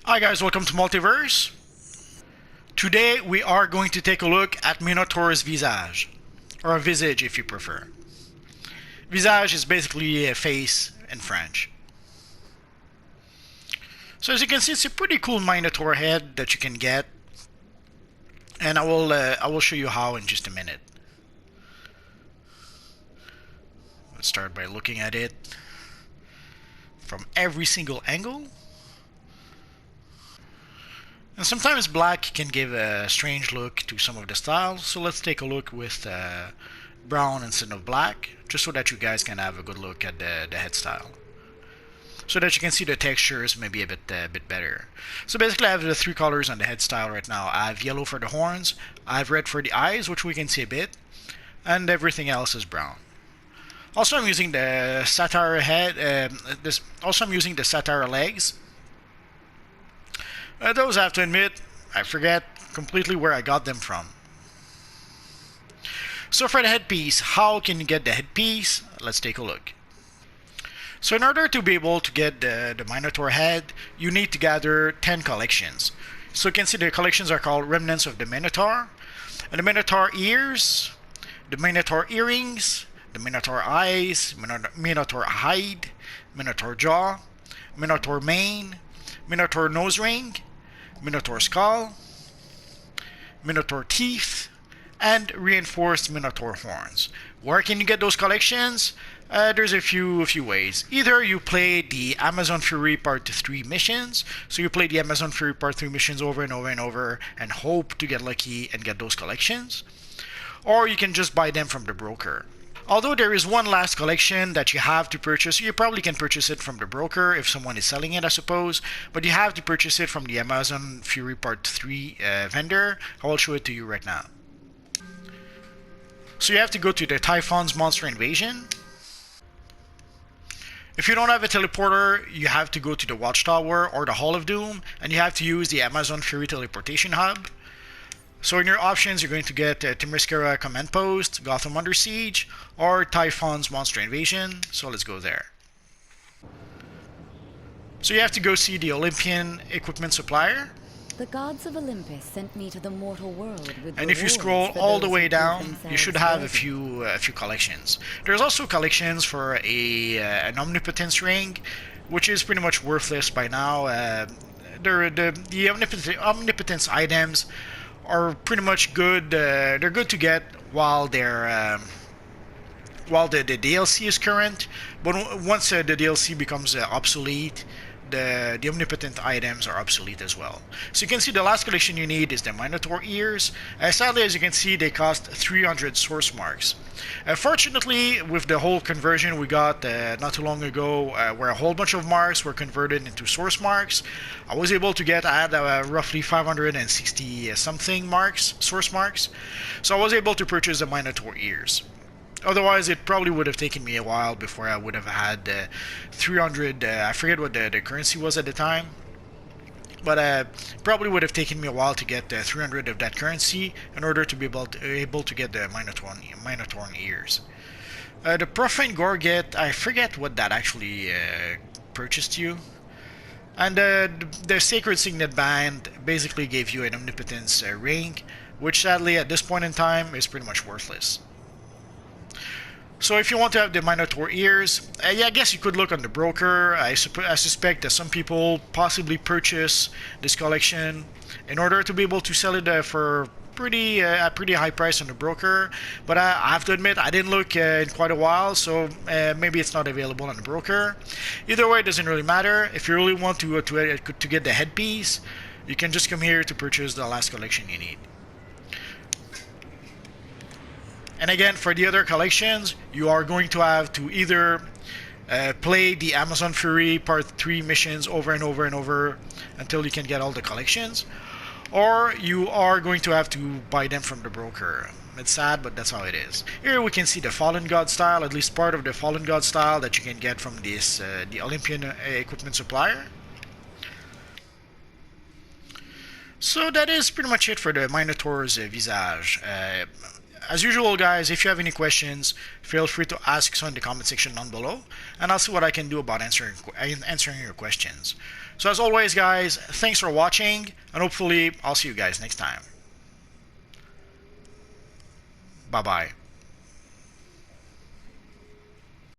Hi guys, welcome to Multiverse. Today we are going to take a look at Minotaur's Visage, or Visage if you prefer. Visage is basically a face in French. So as you can see, it's a pretty cool Minotaur head that you can get, and I will show you how in just a minute. Let's start by looking at it from every single angle. And sometimes black can give a strange look to some of the styles, so let's take a look with brown instead of black, just so that you guys can have a good look at the head style. So that you can see the textures maybe a bit better. So basically I have the three colors on the head style right now. I have yellow for the horns, I have red for the eyes, which we can see a bit, and everything else is brown. Also I'm using the satire head, I'm using the satire legs. Those I have to admit, I forget completely where I got them from. So for the headpiece, how can you get the headpiece? Let's take a look. So in order to be able to get the Minotaur head, you need to gather 10 collections. So you can see the collections are called Remnants of the Minotaur. And the Minotaur ears, the Minotaur earrings, the Minotaur eyes, Minotaur hide, Minotaur jaw, Minotaur mane, Minotaur nose ring, Minotaur skull, Minotaur teeth, and reinforced Minotaur horns. Where can you get those collections? There's a few ways. Either you play the Amazon Fury Part 3 missions, so you play the Amazon Fury Part 3 missions over and over and over and hope to get lucky and get those collections, or you can just buy them from the broker. Although there is one last collection that you have to purchase, you probably can purchase it from the broker if someone is selling it, I suppose, but you have to purchase it from the Amazon Fury Part 3 vendor. I will show it to you right now. So you have to go to the Typhon's Monster Invasion. If you don't have a teleporter, you have to go to the Watchtower or the Hall of Doom, and you have to use the Amazon Fury Teleportation Hub. So in your options, you're going to get Themyscira Command Post, Gotham Under Siege, or Typhon's Monster Invasion. So let's go there. So you have to go see the Olympian equipment supplier. The gods of Olympus sent me to the mortal world with and if you scroll all the way down, you should have a few collections. There's also collections for an Omnipotence ring, which is pretty much worthless by now. The Omnipotence items are pretty much good. They're good to get while the DLC is current, but once the DLC becomes obsolete, the omnipotent items are obsolete as well. So you can see the last collection you need is the Minotaur ears. Sadly, as you can see, they cost 300 source marks. Fortunately, with the whole conversion we got not too long ago, where a whole bunch of marks were converted into source marks, I was able to get, I had roughly 560 something marks, source marks, so I was able to purchase the Minotaur ears. Otherwise, it probably would have taken me a while before I would have had 300, I forget what the currency was at the time, but probably would have taken me a while to get 300 of that currency in order to be able to get the Minotaur ears. The Profane Gorget, I forget what that actually purchased you. And the Sacred Signet Band basically gave you an Omnipotence ring, which sadly at this point in time is pretty much worthless. So if you want to have the Minotaur ears, yeah, I guess you could look on the broker. I suspect that some people possibly purchase this collection in order to be able to sell it for a pretty high price on the broker. But I have to admit, I didn't look in quite a while, so maybe it's not available on the broker. Either way, it doesn't really matter. If you really want to get the headpiece, you can just come here to purchase the last collection you need. And again, for the other collections, you are going to have to either play the Amazon Fury Part 3 missions over and over and over until you can get all the collections, or you are going to have to buy them from the broker. It's sad, but that's how it is. Here we can see the Fallen God style, at least part of the Fallen God style that you can get from this the Olympian equipment supplier. So that is pretty much it for the Minotaur's Visage. As usual, guys, if you have any questions, feel free to ask so in the comment section down below, and I'll see what I can do about answering your questions. So as always, guys, thanks for watching, and hopefully I'll see you guys next time. Bye-bye.